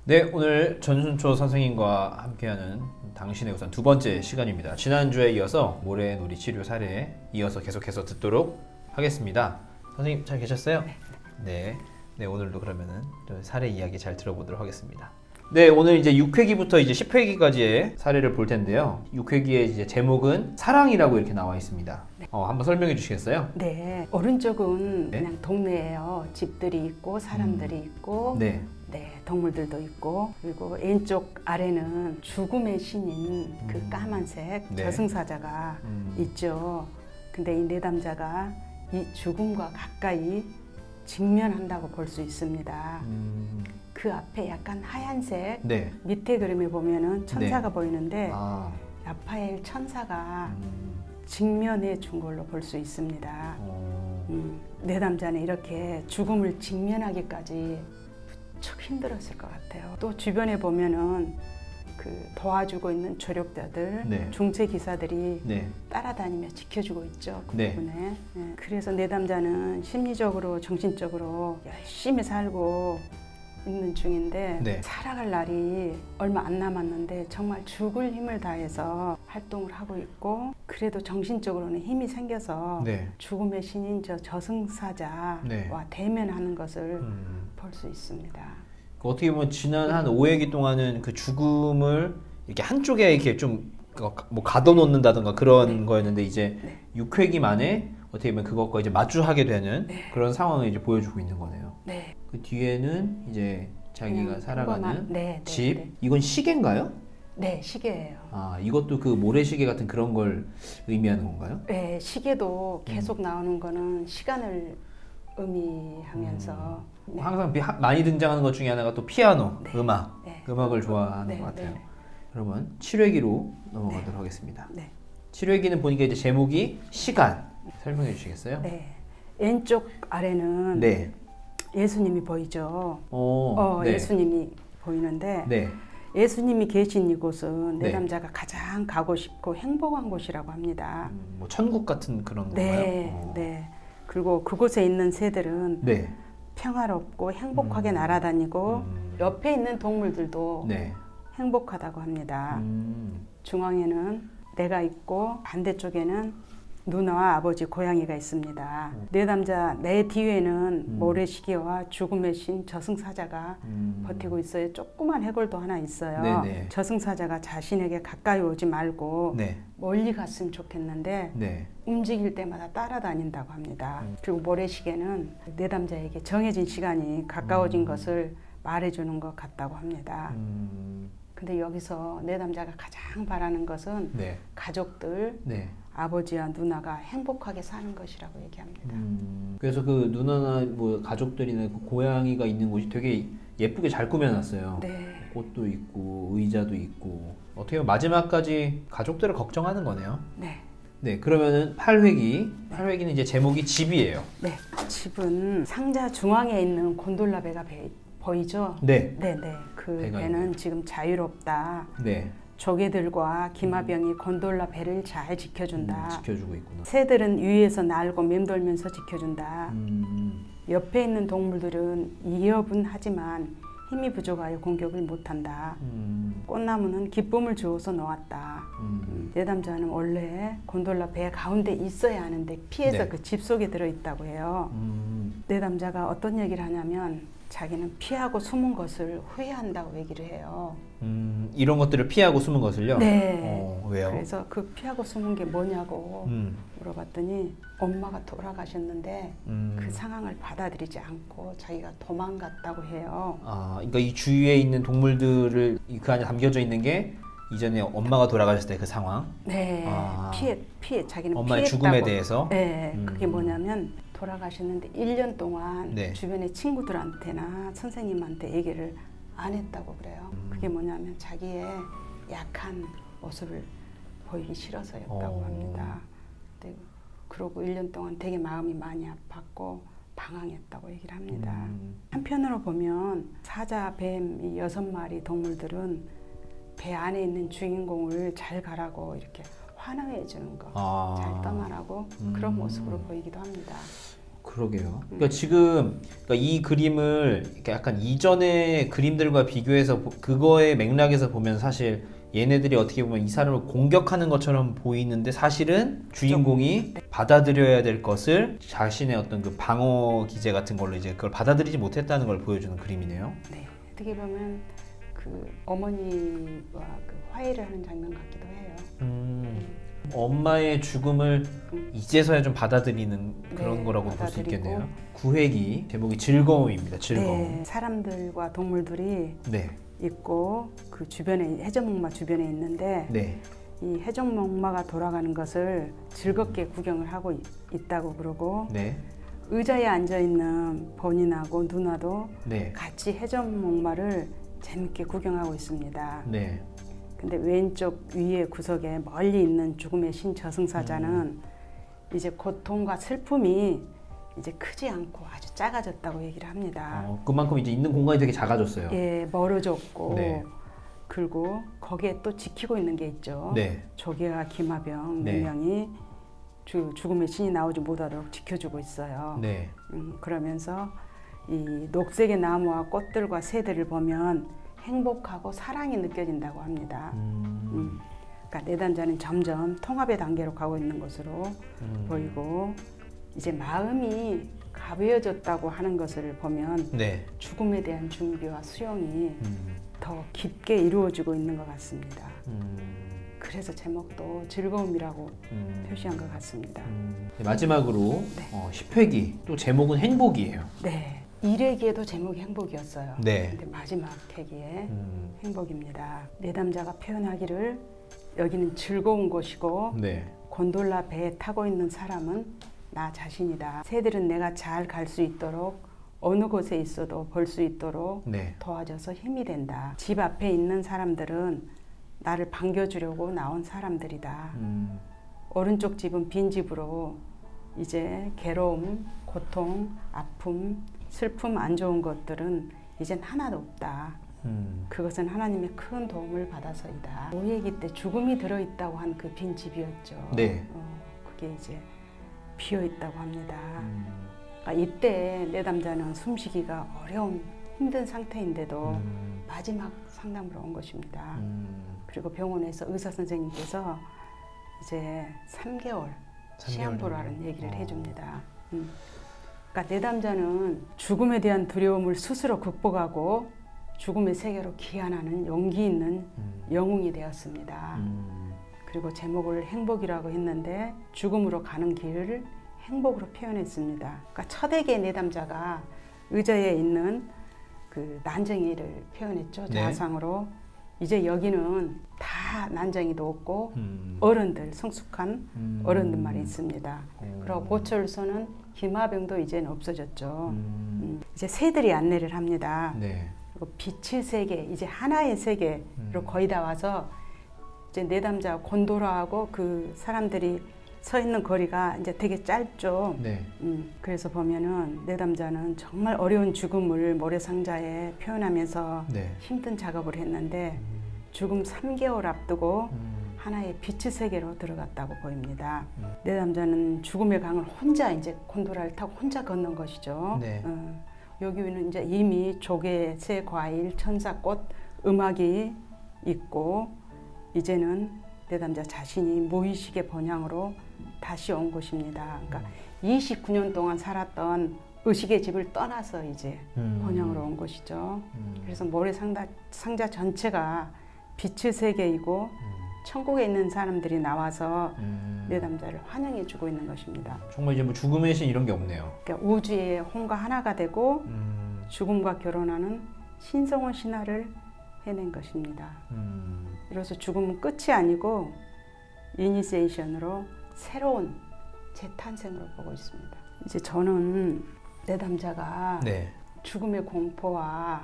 네, 오늘 전순초 선생님과 함께하는 당신의 우선 두 번째 시간입니다. 지난주에 이어서 모래놀이 치료 사례에 이어서 계속해서 듣도록 하겠습니다. 선생님 잘 계셨어요? 네. 네, 오늘도 그러면은 사례 이야기 잘 들어보도록 하겠습니다. 네, 오늘 이제 6회기부터 이제 10회기까지의 사례를 볼 텐데요. 6회기의 이제 제목은 사랑이라고 이렇게 나와 있습니다. 한번 설명해 주시겠어요? 네, 오른쪽은 네. 그냥 동네예요. 집들이 있고 사람들이 있고 네. 네, 동물들도 있고 그리고 왼쪽 아래는 죽음의 신인 그 까만색 네. 저승사자가 있죠. 근데 이 내담자가 이 죽음과 가까이 직면한다고 볼 수 있습니다. 그 앞에 약간 하얀색 네. 밑에 그림에 보면은 천사가 네. 보이는데 아. 라파엘 천사가 직면해 준 걸로 볼 수 있습니다. 내담자는 이렇게 죽음을 직면하기까지 무척 힘들었을 것 같아요. 또 주변에 보면은 그 도와주고 있는 조력자들, 네. 중체 기사들이 네. 따라다니며 지켜주고 있죠. 그 네. 부분에. 네. 그래서 내담자는 심리적으로, 정신적으로 열심히 살고 있는 중인데 네. 살아갈 날이 얼마 안 남았는데 정말 죽을 힘을 다해서 활동을 하고 있고 그래도 정신적으로는 힘이 생겨서 네. 죽음의 신인 저 저승사자와 네. 대면하는 것을 볼 수 있습니다. 어떻게 보면 지난 한 5회기 동안은 그 죽음을 이렇게 한쪽에 이렇게 좀 뭐 가둬놓는다던가 그런 거였는데 이제 6회기 만에 어떻게 보면 그것과 이제 마주하게 되는 그런 상황을 이제 보여주고 있는 거네요. 네. 그 뒤에는 이제 자기가 살아가는 네, 집. 네. 이건 시계인가요? 네, 시계예요. 아, 이것도 그 모래시계 같은 그런 걸 의미하는 건가요? 네, 시계도 계속 나오는 거는 시간을 의미하면서 네. 항상 많이 등장하는 것 중에 하나가 또 피아노, 네. 음악, 네. 음악을 좋아하는 네, 것 같아요. 네. 그러면 7회기로 넘어가도록 하겠습니다. 네. 7회기는 보니까 이제 제목이 시간. 설명해 주시겠어요? 네. 왼쪽 아래는 네. 예수님이 보이죠. 네. 예수님이 보이는데 네. 예수님이 계신 이곳은 네. 내담자가 가장 가고 싶고 행복한 곳이라고 합니다. 뭐 천국 같은 그런 네, 건가요? 네. 그리고 그곳에 있는 새들은 네. 평화롭고 행복하게 날아다니고 옆에 있는 동물들도 네. 행복하다고 합니다. 중앙에는 내가 있고 반대쪽에는 누나와 아버지 고양이가 있습니다. 내담자 내 뒤에는 모래시계와 죽음의 신 저승사자가 버티고 있어요. 조그만 해골도 하나 있어요. 네네. 저승사자가 자신에게 가까이 오지 말고 네. 멀리 갔으면 좋겠는데 네. 움직일 때마다 따라다닌다고 합니다. 그리고 모래시계는 내담자에게 정해진 시간이 가까워진 것을 말해주는 것 같다고 합니다. 근데 여기서 내담자가 가장 바라는 것은 네. 가족들, 네. 아버지와 누나가 행복하게 사는 것이라고 얘기합니다. 그래서 그 누나나 뭐 가족들이나 그 고양이가 있는 곳이 되게 예쁘게 잘 꾸며놨어요. 네. 꽃도 있고 의자도 있고 어떻게 보면 마지막까지 가족들을 걱정하는 거네요. 네. 네, 그러면은 8회기는 이제 제목이 집이에요. 네. 집은 상자 중앙에 있는 곤돌라 배가 보이죠? 네. 네, 네. 그 배가 배는 있네요. 지금 자유롭다. 네. 조개들과 기마병이 곤돌라 배를 잘 지켜준다. 지켜주고 있구나. 새들은 위에서 날고 맴돌면서 지켜준다. 옆에 있는 동물들은 이여분하지만 힘이 부족하여 공격을 못한다. 꽃나무는 기쁨을 주어서 놓았다. 내담자는 원래 곤돌라 배 가운데 있어야 하는데 피해서 네. 그 집 속에 들어있다고 해요. 내담자가 어떤 얘기를 하냐면 자기는 피하고 숨은 것을 후회한다고 얘기를 해요. 이런 것들을 피하고 숨은 것을요? 네. 왜요? 그래서 그 피하고 숨은 게 뭐냐고 음. 물어봤더니 엄마가 돌아가셨는데 그 상황을 받아들이지 않고 자기가 도망갔다고 해요. 아, 그러니까 이 주위에 있는 동물들을 그 안에 담겨져 있는 게 이전에 엄마가 돌아가셨을 때 그 상황. 네, 아. 피해 자기는 엄마의 피했다고. 죽음에 대해서. 네, 그게 뭐냐면 돌아가셨는데 1년 동안 네. 주변의 친구들한테나 선생님한테 얘기를 안 했다고 그래요. 그게 뭐냐면 자기의 약한 모습을 보이기 싫어서였다고 합니다. 네, 그러고 1년 동안 되게 마음이 많이 아팠고 방황했다고 얘기를 합니다. 한편으로 보면 사자, 뱀, 이 6마리 동물들은 배 안에 있는 주인공을 잘 가라고 이렇게 환호해 주는 거, 잘 떠나라고 그런 모습으로 보이기도 합니다. 그러게요. 그러니까 지금 그러니까 이 그림을 이렇게 약간 이전의 그림들과 비교해서 그거의 맥락에서 보면 사실 얘네들이 어떻게 보면 이 사람을 공격하는 것처럼 보이는데 사실은 주인공이 받아들여야 될 것을 자신의 어떤 그 방어 기제 같은 걸로 이제 그걸 받아들이지 못했다는 걸 보여주는 그림이네요. 네, 어떻게 보면 그 어머니와 그 화해를 하는 장면 같기도 해요. 엄마의 죽음을 이제서야 좀 받아들이는 그런 네, 거라고 볼 수 받아들이고. 있겠네요. 구획이 제목이 즐거움입니다. 즐거움. 네, 사람들과 동물들이 네. 있고 그 주변에 해적목마 주변에 있는데 네. 이 해적목마가 돌아가는 것을 즐겁게 구경을 하고 있다고 그러고 네. 의자에 앉아 있는 본인하고 누나도 네. 같이 해적목마를 재밌게 구경하고 있습니다. 네. 근데 왼쪽 위에 구석에 멀리 있는 죽음의 신 저승사자는 이제 고통과 슬픔이 이제 크지 않고 아주 작아졌다고 얘기를 합니다. 그만큼 이제 있는 공간이 되게 작아졌어요. 예, 멀어졌고 네. 그리고 거기에 또 지키고 있는 게 있죠. 네. 조개와 기마병 네. 4명이 죽음의 신이 나오지 못하도록 지켜주고 있어요. 네. 그러면서 이 녹색의 나무와 꽃들과 새들을 보면 행복하고 사랑이 느껴진다고 합니다. 그러니까 내담자는 점점 통합의 단계로 가고 있는 것으로 보이고 이제 마음이 가벼워졌다고 하는 것을 보면 네. 죽음에 대한 준비와 수용이 더 깊게 이루어지고 있는 것 같습니다. 그래서 제목도 즐거움이라고 표시한 것 같습니다. 마지막으로 네. 10회기 또 제목은 행복이에요. 네, 1회기에도 제목이 행복이었어요. 네. 근데 마지막 회기에 행복입니다. 내담자가 표현하기를 여기는 즐거운 곳이고 네. 곤돌라 배에 타고 있는 사람은 나 자신이다. 새들은 내가 잘 갈 수 있도록 어느 곳에 있어도 볼 수 있도록 네. 도와줘서 힘이 된다. 집 앞에 있는 사람들은 나를 반겨주려고 나온 사람들이다. 오른쪽 집은 빈 집으로 이제 괴로움, 고통, 아픔, 슬픔, 안 좋은 것들은 이젠 하나도 없다. 그것은 하나님의 큰 도움을 받아서이다. 노예기 때 죽음이 들어있다고 한 그 빈 집이었죠. 네. 그게 이제 비어있다고 합니다. 그러니까 이때 내담자는 숨쉬기가 어려운 힘든 상태인데도 마지막 상담으로 온 것입니다. 그리고 병원에서 의사 선생님께서 이제 3개월 시한 보라는 얘기를 해줍니다. 그러니까 내담자는 죽음에 대한 두려움을 스스로 극복하고 죽음의 세계로 귀환하는 용기 있는 영웅이 되었습니다. 그리고 제목을 행복이라고 했는데 죽음으로 가는 길을 행복으로 표현했습니다. 그러니까 첫에게 내담자가 의자에 있는 그 난쟁이를 표현했죠. 네. 자상으로. 이제 여기는 다 난쟁이도 없고 어른들, 성숙한 어른들만 있습니다. 그리고 보철소는 기마병도 이제는 없어졌죠. 이제 새들이 안내를 합니다. 네. 그리고 빛의 세계, 이제 하나의 세계로 거의 다 와서 이제 내담자 곤도라하고 그 사람들이 서 있는 거리가 이제 되게 짧죠. 네. 그래서 보면은 내담자는 정말 어려운 죽음을 모래상자에 표현하면서 네. 힘든 작업을 했는데 죽음 3개월 앞두고 하나의 빛의 세계로 들어갔다고 보입니다. 내담자는 죽음의 강을 혼자 이제 곤도라를 타고 혼자 걷는 것이죠. 네. 여기는 이제 이미 조개, 새, 과일, 천사꽃, 음악이 있고 이제는 내담자 자신이 무의식의 번향으로 다시 온 곳입니다. 그러니까 29년 동안 살았던 의식의 집을 떠나서 이제 번향으로 온 것이죠. 그래서 모래상자 전체가 빛의 세계이고 천국에 있는 사람들이 나와서 내담자를 환영해주고 있는 것입니다. 정말 이제 뭐 죽음의 신 이런 게 없네요. 그러니까 우주의 혼과 하나가 되고 죽음과 결혼하는 신성한 신화를 해낸 것입니다. 그래서 죽음은 끝이 아니고 이니시에이션으로 새로운 재탄생으로 보고 있습니다. 이제 저는 내담자가 네. 죽음의 공포와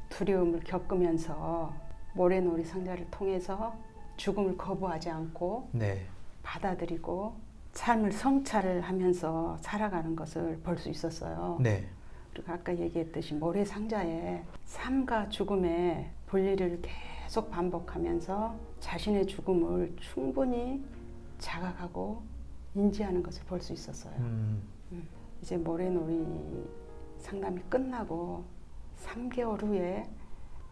두려움을 겪으면서 모래놀이 상자를 통해서 죽음을 거부하지 않고 네. 받아들이고 삶을 성찰을 하면서 살아가는 것을 볼 수 있었어요. 네. 그리고 아까 얘기했듯이 모래상자에 삶과 죽음의 분리를 계속 반복하면서 자신의 죽음을 충분히 자각하고 인지하는 것을 볼 수 있었어요. 이제 모래놀이 상담이 끝나고 3개월 후에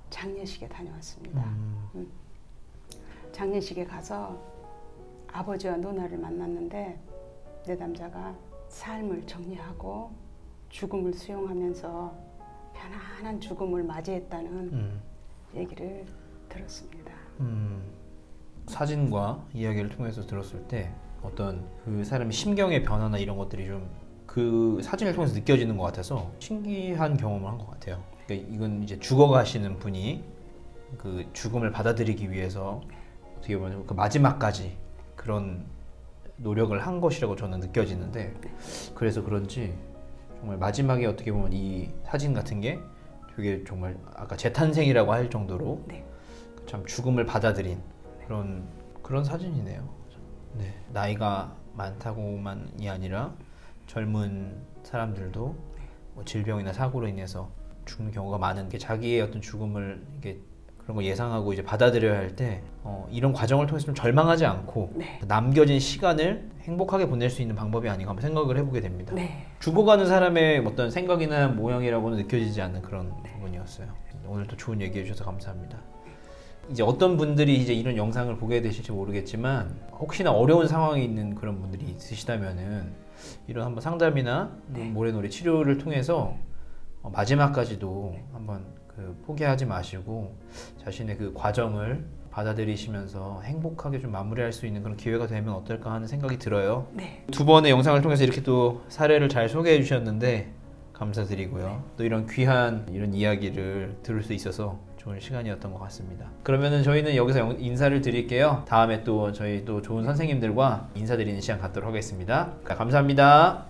장례식에 다녀왔습니다. 장례식에 가서 아버지와 누나를 만났는데 내담자가 삶을 정리하고 죽음을 수용하면서 편안한 죽음을 맞이했다는 얘기를 들었습니다. 사진과 이야기를 통해서 들었을 때 어떤 그 사람의 심경의 변화나 이런 것들이 좀 그 사진을 통해서 느껴지는 것 같아서 신기한 경험을 한 것 같아요. 그러니까 이건 이제 죽어가시는 분이 그 죽음을 받아들이기 위해서 어떻게 보면 그 마지막까지 그런 노력을 한 것이라고 저는 느껴지는데, 그래서 그런지 정말 마지막에 어떻게 보면 이 사진 같은 게 되게 정말 아까 재탄생이라고 할 정도로 네. 참 죽음을 받아들인 그런 사진이네요. 네. 나이가 많다고만이 아니라 젊은 사람들도 뭐 질병이나 사고로 인해서 죽는 경우가 많은 게 자기의 어떤 죽음을 이게 그런 거 예상하고 이제 받아들여야 할 때 이런 과정을 통해서 좀 절망하지 않고 네. 남겨진 시간을 행복하게 보낼 수 있는 방법이 아닌가 한번 생각을 해보게 됩니다. 네. 죽어가는 사람의 어떤 생각이나 모양이라고는 느껴지지 않는 그런 부분이었어요. 오늘 또 좋은 얘기해 주셔서 감사합니다. 이제 어떤 분들이 이제 이런 영상을 보게 되실지 모르겠지만 혹시나 어려운 상황에 있는 그런 분들이 있으시다면은 이런 한번 상담이나 모래놀이 치료를 통해서 마지막까지도 한번 포기하지 마시고 자신의 그 과정을 받아들이시면서 행복하게 좀 마무리할 수 있는 그런 기회가 되면 어떨까 하는 생각이 들어요. 네. 두 번의 영상을 통해서 이렇게 또 사례를 잘 소개해 주셨는데 감사드리고요. 또 이런 귀한 이런 이야기를 들을 수 있어서 좋은 시간이었던 것 같습니다. 그러면은 저희는 여기서 인사를 드릴게요. 다음에 또 저희 또 좋은 선생님들과 인사드리는 시간 갖도록 하겠습니다. 감사합니다.